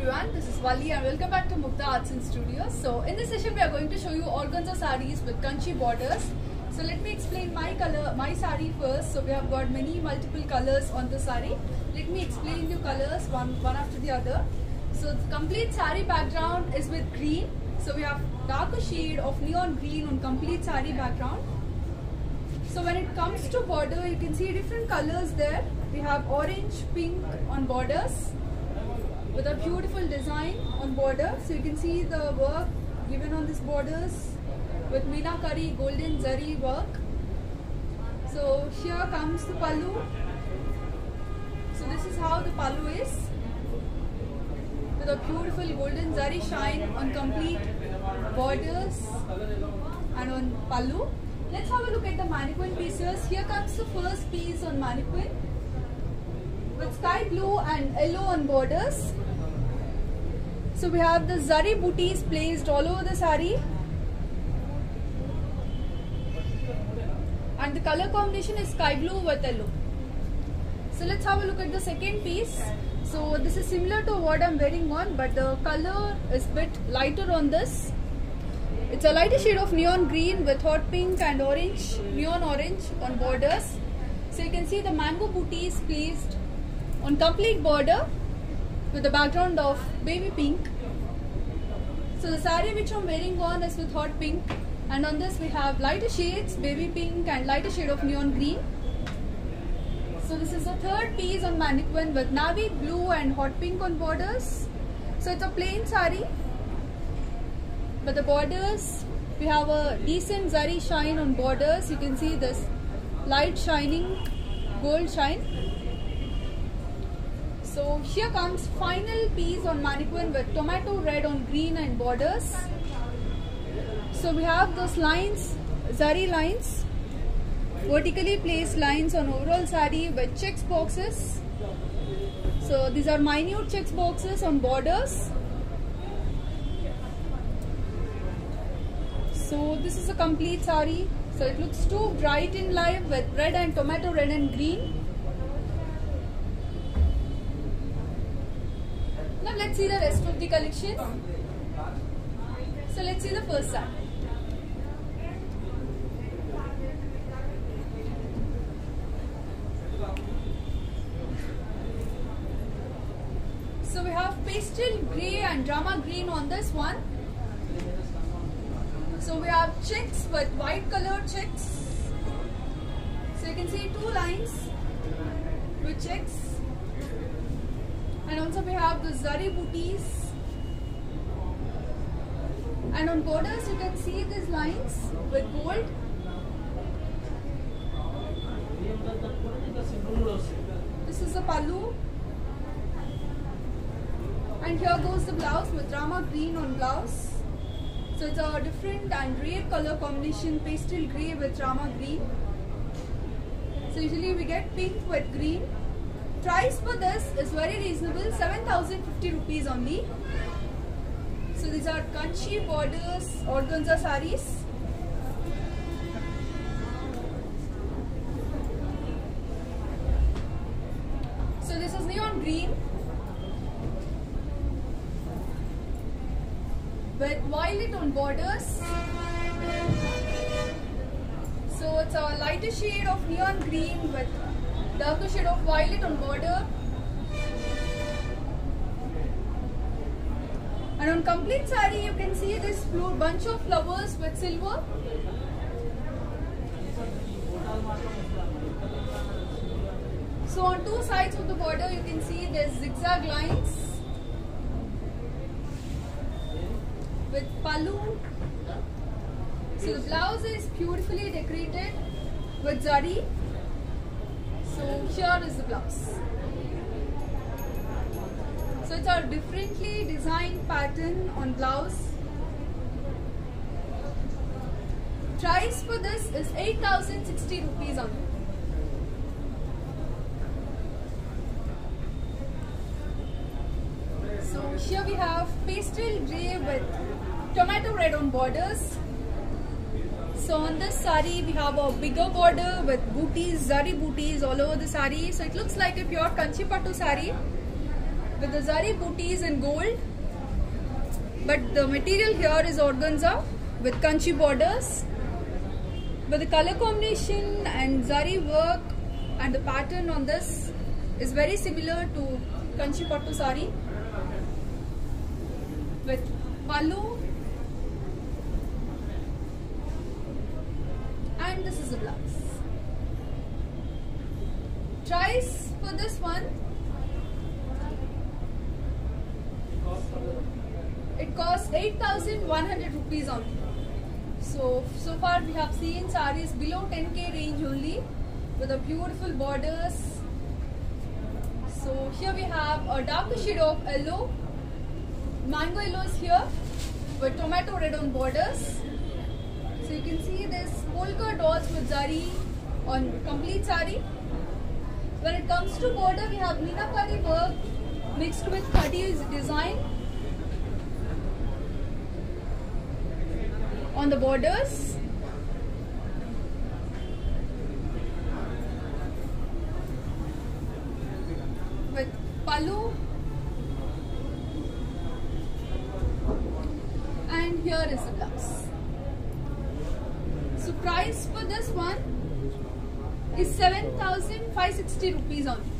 everyone, this is Vali and welcome back to Mukta Arts and Studios. So in this session we are going to show you organza sarees with kanchi borders. So let me explain my saree first. So we have got multiple colors on the saree. Let me explain you colors one after the other. So the complete saree background is with green. So we have darker shade of neon green on complete saree background. So when it comes to border, you can see different colors there. We have orange, pink on borders with a beautiful design on border. So you can see the work given on these borders with meenakari golden zari work. So here comes the pallu. So this is how the pallu is, with a beautiful golden zari shine on complete borders and on pallu. Let's have a look at the mannequin pieces. Here comes the first piece on mannequin with sky blue and yellow on borders. So we have the zari booties placed all over the saree, and the color combination is sky blue with yellow. So let's have a look at the second piece. So this is similar to what I'm wearing on, but the color is a bit lighter on this. It's a lighter shade of neon green with hot pink and orange, neon orange on borders. So you can see the mango booties placed on complete border with the background of baby pink. So the saree which I'm wearing on is with hot pink, and on this we have lighter shades, baby pink and lighter shade of neon green. So this is the third piece on mannequin with navy blue and hot pink on borders. So it's a plain saree, but the borders, we have a decent zari shine on borders. You can see this light shining gold shine. So here comes final piece on mannequin with tomato red on green and borders. So we have those lines, zari lines, vertically placed lines on overall saree with checks boxes. So these are minute checks boxes on borders. So this is a complete saree. So it looks too bright in live with red and tomato red and green. Now let's see the rest of the collection. So let's see the first saree. So we have pastel grey and drama green on this one. So we have checks with white color checks. So you can see two lines with checks. And also we have the zari booties. And on borders you can see these lines with gold. This is the pallu. And here goes the blouse with drama green on blouse. So it's a different and rare color combination, pastel grey with drama green. So usually we get pink with green. Price for this is very reasonable, 7,050 rupees only. So these are kanchi borders organza sarees. So this is neon green with violet on borders. So it's a lighter shade of neon green with darker shade of violet on border. And on complete saree you can see this bunch of flowers with silver. So on two sides of the border you can see there's zigzag lines with pallu. So the blouse is beautifully decorated with zari. So here is the blouse. So it's a differently designed pattern on blouse. Price for this is 8,060 rupees only. So here we have pastel grey with tomato red on borders. So on this saree we have a bigger border with booties, zari booties all over the saree. So it looks like a pure kanchi pattu saree. with the zari booties in gold, but the material here is organza with kanchi borders, but the color combination and zari work and the pattern on this is very similar to kanchi pattu sari with pallu, and this is the blouse. Price for this one, it costs 8,100 rupees only. So far we have seen sarees below 10k range only with a beautiful borders. So here we have a darker shade of yellow, mango yellow is here with tomato red on borders. So you can see this polka dots with zari on complete saree. When it comes to border, we have meenakari work mixed with khadi design on the borders. With pallu, and here is the blouse. So price for this one is 7,560 rupees only.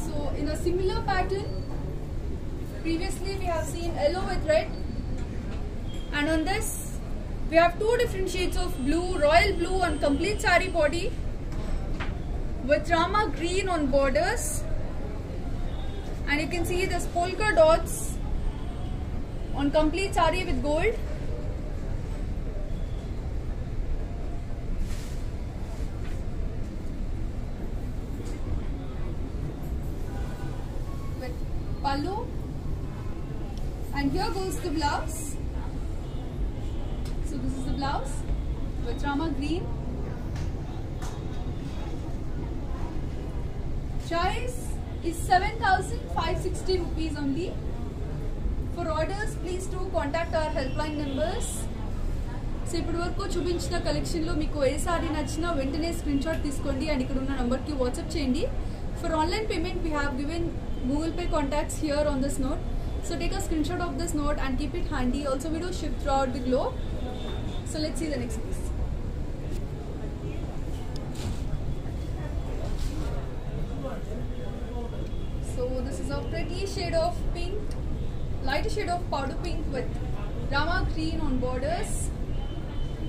So in a similar pattern, previously we have seen yellow with red, and on this we have two different shades of blue, royal blue on complete saree body with rama green on borders, and you can see this polka dots on complete saree with gold. Pallu, and here goes the blouse. So this is the blouse with rama green. Price is 7,560 rupees only. For orders, please do contact our helpline numbers. So ఇప్పటి వరకు చూపించిన collection లో మీకు ఏ sorry నచ్చినా వెంటనే screen shot తీసుకోండి and ఇక్కడ ఉన్న నంబర్ కి వాట్సాప్ చేయండి. For online payment, we have given Google Pay contacts here on this note. So take a screenshot of this note and keep it handy. Also, we do ship throughout the globe. So let's see the next piece. So this is a pretty shade of pink, lighter shade of powder pink with rama green on borders.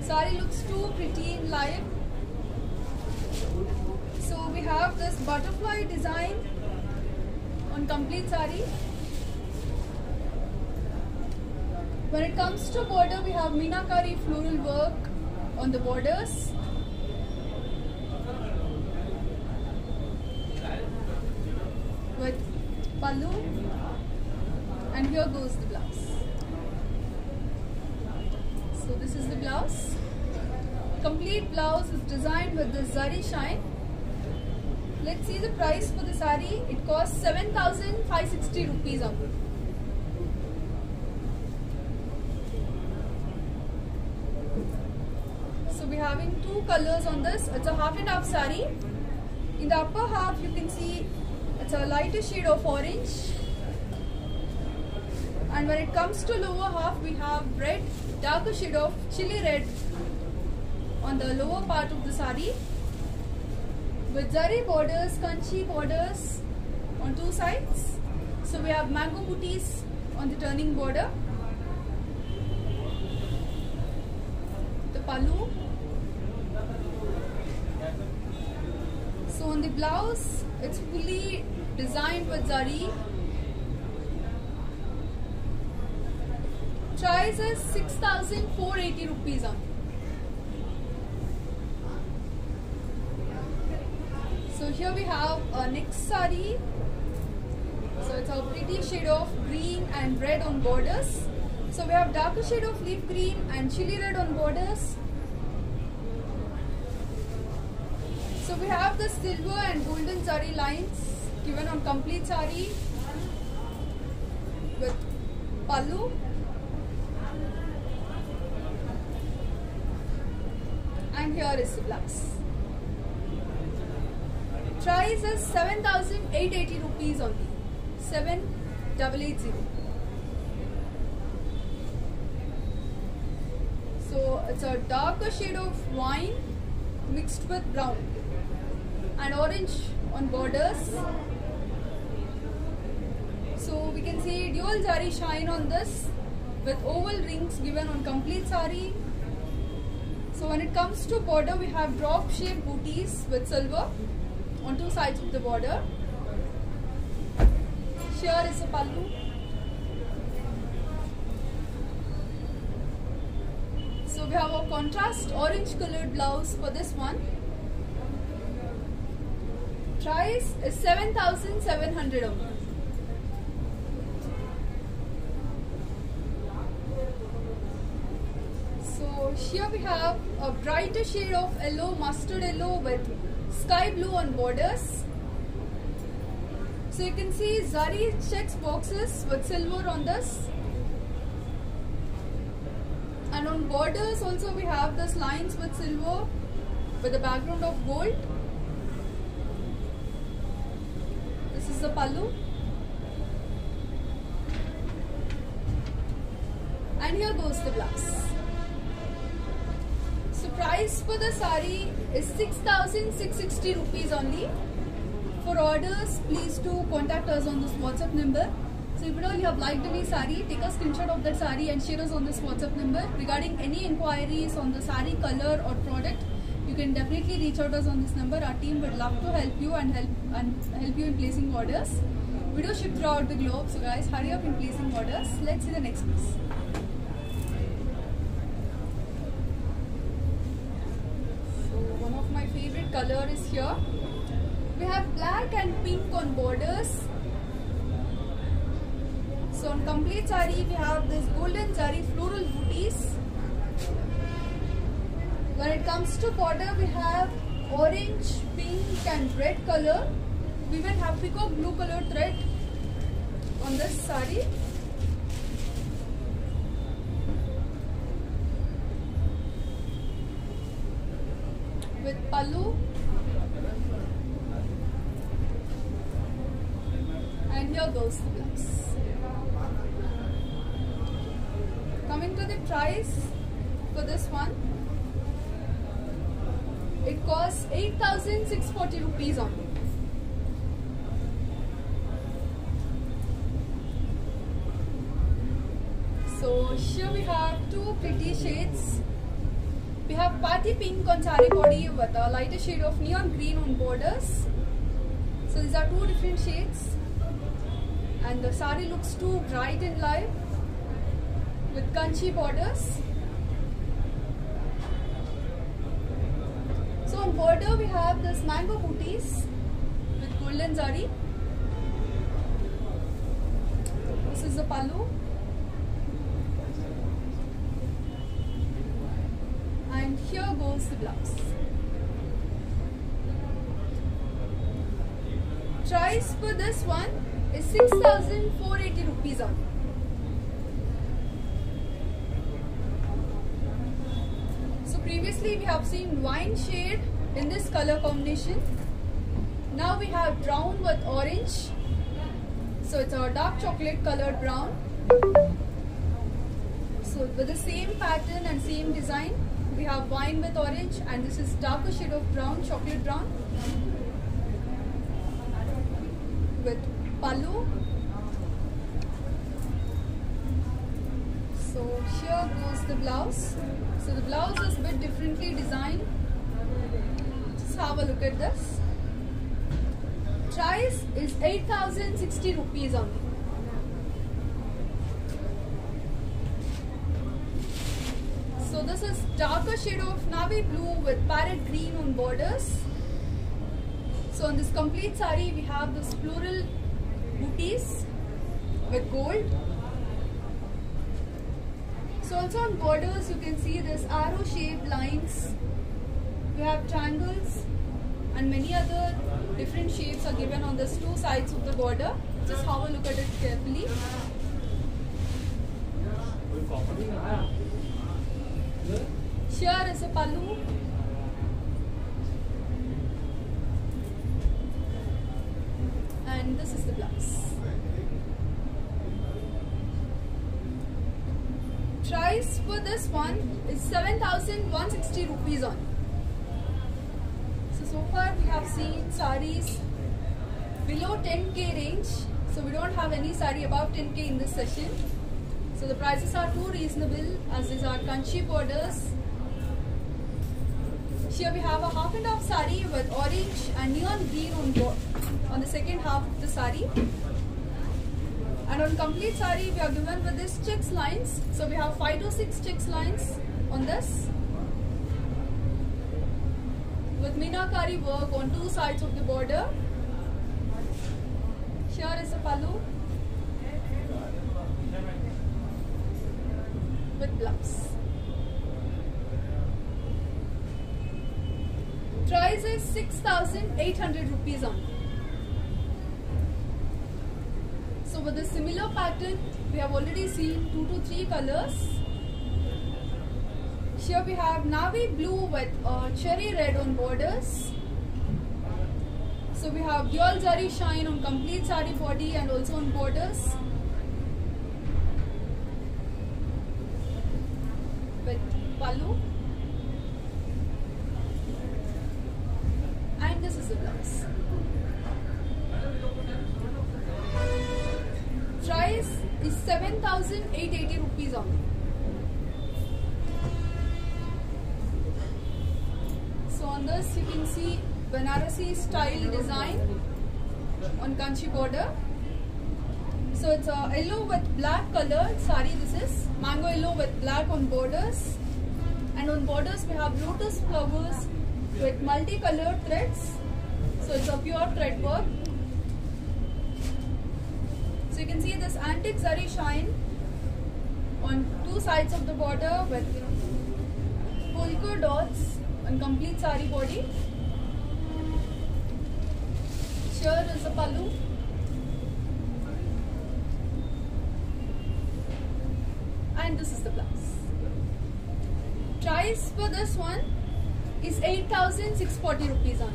Saree looks too pretty in live. So we have this butterfly design on complete saree. When it comes to border, we have meenakari floral work on the borders. With pallu, and here goes the blouse. So this is the blouse. Complete blouse is designed with the zari shine. Let's see the price for the saree. It costs 7,560 rupees only. So we're having two colors on this. It's a half and half saree. In the upper half, you can see it's a lighter shade of orange. And when it comes to lower half, we have red, darker shade of chili red on the lower part of the saree. With zari borders, kanchi borders on two sides. So we have mango booties on the turning border. The pallu. So on the blouse, it's fully designed with zari. Price is 6,480 rupees only. So here we have a next saree. So it's a pretty shade of green and red on borders. So we have darker shade of leaf green and chili red on borders. So we have the silver and golden zari lines given on complete saree with pallu. And here is the blouse. Price is 7,880 rupees only. 7,880. So it's a darker shade of wine mixed with brown and orange on borders. So we can see dual zari shine on this with oval rings given on complete sari. So when it comes to border, we have drop shaped booties with silver on two sides of the border. Here is a pallu. So we have a contrast orange colored blouse for this one. Price is 7,700 only. So here we have a brighter shade of yellow, mustard yellow with sky blue on borders. So you can see zari checks boxes with silver on this. And on borders also we have this lines with silver with a background of gold. This is the pallu. And here goes the blouse. So price for the sari is 6,660 rupees only. For orders, please do contact us on this WhatsApp number. So if you have liked any sari, take a screenshot of that sari and share us on this WhatsApp number. Regarding any inquiries on the sari color or product, you can definitely reach out us on this number. Our team would love to help you and help you in placing orders. We do ship throughout the globe, so guys, hurry up in placing orders. Let's see the next piece. So one of my favorite color is here. We have black and pink on borders. So on complete sari we have this golden zari floral booties. When it comes to border we have orange, pink and red color. We even have peacock blue color thread on this sari. With pallu. And here goes the blouse. Coming to the price for this one, it costs 8,640 rupees only. So here we have two pretty shades. We have party pink on sari body with a lighter shade of neon green on borders. So these are two different shades. And the sari looks too bright and live with kanchi borders. So on border we have this mango booties with golden zari. This is the pallu. And here goes the blouse. Price for this one is 6,480 rupees only. So previously we have seen wine shade in this color combination. Now we have brown with orange. So it's a dark chocolate colored brown. So with the same pattern and same design, we have wine with orange, and this is darker shade of brown, chocolate brown. With pallu. So here goes the blouse. So the blouse is a bit differently designed. Just have a look at this. Price is 8,060 rupees only. So this is darker shade of navy blue with parrot green on borders. So on this complete sari we have this floral booties with gold. So also on borders you can see this arrow shaped lines. We have triangles and many other different shapes are given on these two sides of the border. Just have a look at it carefully. Here is a pallu. and this is the blouse. Price for this one is 7,160 rupees on. So far we have seen sarees below 10k range. So we don't have any saree above 10k in this session. So the prices are too reasonable as these are Kanchi borders. Here we have a half and half saree with orange and neon green on the second half of the saree. And on complete saree we are given with this checks lines. So we have 5 to 6 checks lines on this, with meenakari work on two sides of the border. Here is the pallu with blouse. Price is 6,800 rupees on. So with a similar pattern, we have already seen 2 to 3 colors. Here we have navy blue with cherry red on borders. So we have dual zari shine on complete saree body and also on borders. With pallu. And this is the blouse. Price is 7,880 rupees only. So on this you can see Banarasi style design on Kanchi border. So it's a yellow with black colored saree. This is mango yellow with black on borders, and on borders we have lotus flowers with multicolored threads. So it's a pure thread work. So you can see this antique zari shine on two sides of the border with polka dots on complete saree body. Here is the pallu. And this is the blouse. Price for this one is 8,640 rupees on.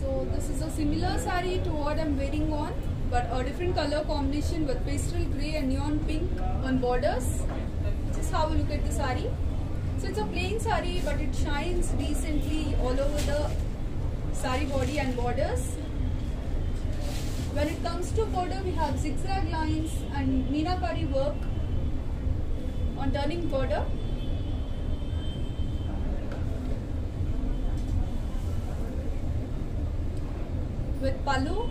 So this is a similar saree to what I am wearing on, but a different color combination with pastel grey and neon pink on borders. Just have a look at the saree. So it's a plain saree, but it shines decently all over the saree body and borders. When it comes to border, we have zigzag lines and meenakari work on turning border. With pallu.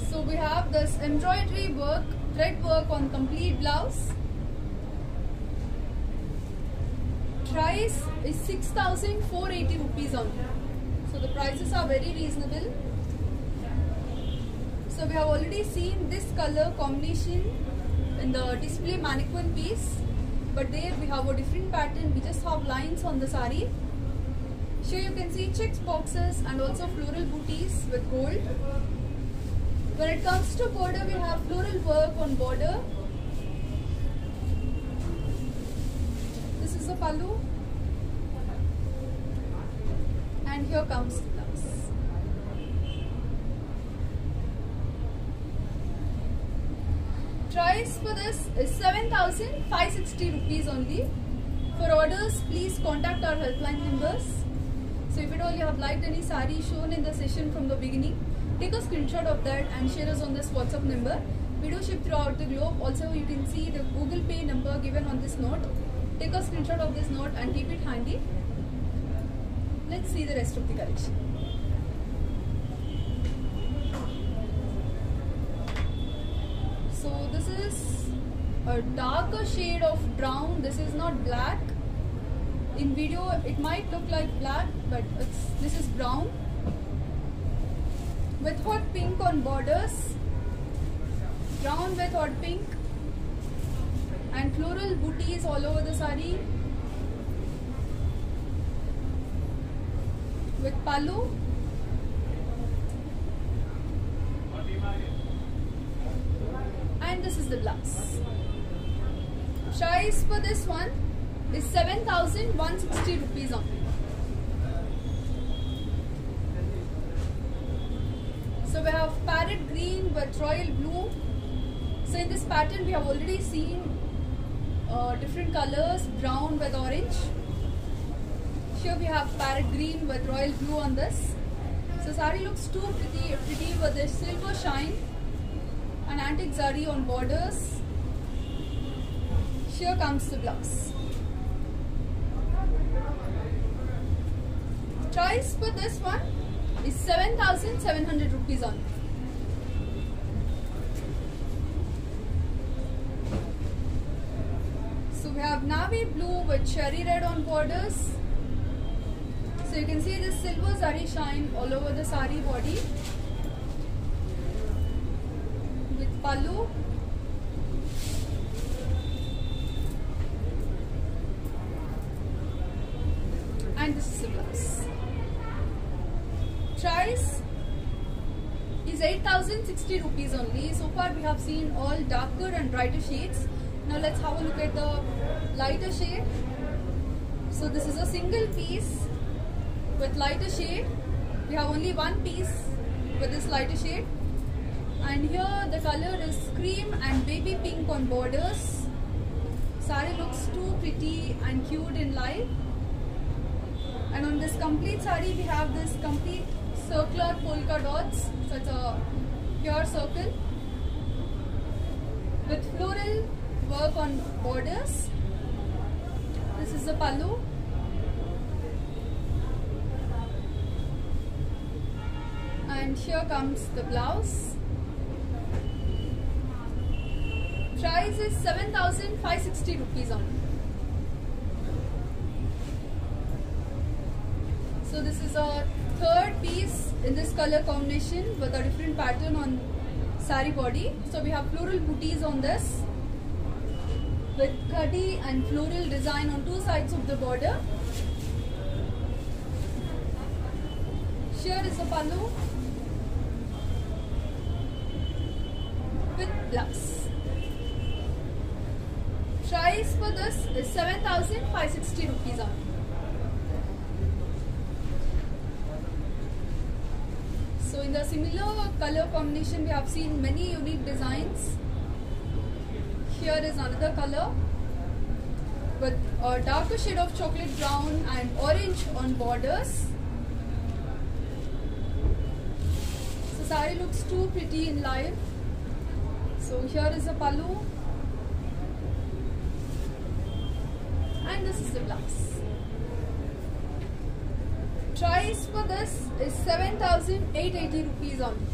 So we have this embroidery work, thread work on complete blouse. Price is 6,480 rupees only. So the prices are very reasonable. So we have already seen this color combination in the display mannequin piece, but there we have a different pattern. We just have lines on the saree. Here you can see checks boxes and also floral booties with gold. When it comes to border, we have floral work on border. This is the pallu. And here comes the blouse. Price for this is 7,560 rupees only. For orders, please contact our helpline numbers. So if at all you have liked any saree shown in the session from the beginning, take a screenshot of that and share us on this WhatsApp number. We do ship throughout the globe. Also, you can see the Google Pay number given on this note. Take a screenshot of this note and keep it handy. Let's see the rest of the collection. So this is a darker shade of brown. This is not black. In video it might look like black, but this is brown with hot pink on borders, brown with hot pink, and floral booties all over the saree with pallu. And this is the blouse. Price for this one is 7,160 rupees only. So we have parrot green with royal blue. So in this pattern we have already seen different colors, brown with orange. Here we have parrot green with royal blue on this. So sari looks too pretty with this silver shine and antique zari on borders. Here comes the blouse. Price for this one is 7,700 rupees only. So we have navy blue with cherry red on borders. So you can see this silver zari shine all over the sari body with pallu. And this is the blouse. Price is 8,060 rupees only. So far we have seen all darker and brighter shades. Now let's have a look at the lighter shade. So this is a single piece with lighter shade. We have only one piece with this lighter shade. And here the color is cream and baby pink on borders. Sari looks too pretty and cute in light. And on this complete sari we have this complete circular polka dots. So it's a pure circle with floral work on borders. This is the pallu. And here comes the blouse. Price is 7,560 rupees only. So this is a third piece in this color combination with a different pattern on sari body. So we have floral booties on this with khadi and floral design on two sides of the border. Here is the pallu with blouse. Price for this is 7,560 rupees only. So in the similar color combination we have seen many unique designs. Here is another color with a darker shade of chocolate brown and orange on borders. So sari looks too pretty in live. So here is a pallu and this is the blouse. Price for this is 7,880 rupees only.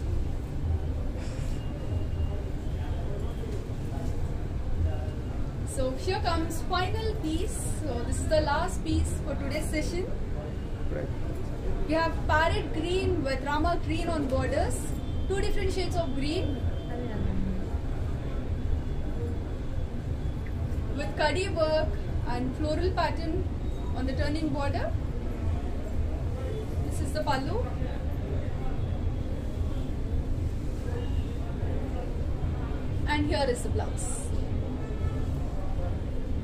So here comes final piece. So this is the last piece for today's session. Right. We have parrot green with rama green on borders. Two different shades of green. With khadi work and floral pattern on the turning border. This is the pallu. And here is the blouse.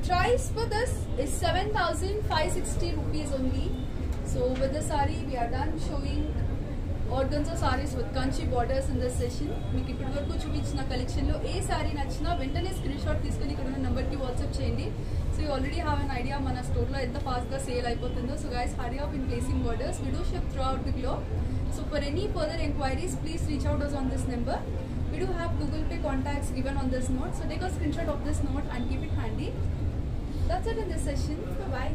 Price for this is 7,560 rupees only. So with the sari we are done showing organza sarees with kanchi borders in this session. మీకు ఇప్పటి వరకు చూపించిన collection లో ఏ sorry నచ్చినా వెంటనే screen shot తీసుకొని ఇక్కడ ఉన్న నంబర్ కి వాట్సాప్ చేయండి. So you already have an idea మన స్టోర్ లో ఎంత ఫాస్ట్ గా సేల్ అయిపోతుందో. So guys, hurry up in placing orders. We do ship throughout the globe. So for any further inquiries, please reach out us on this number. We do have Google Pay contacts given on this note. So take a screenshot of this note and keep it handy. That's it in this session. Bye bye.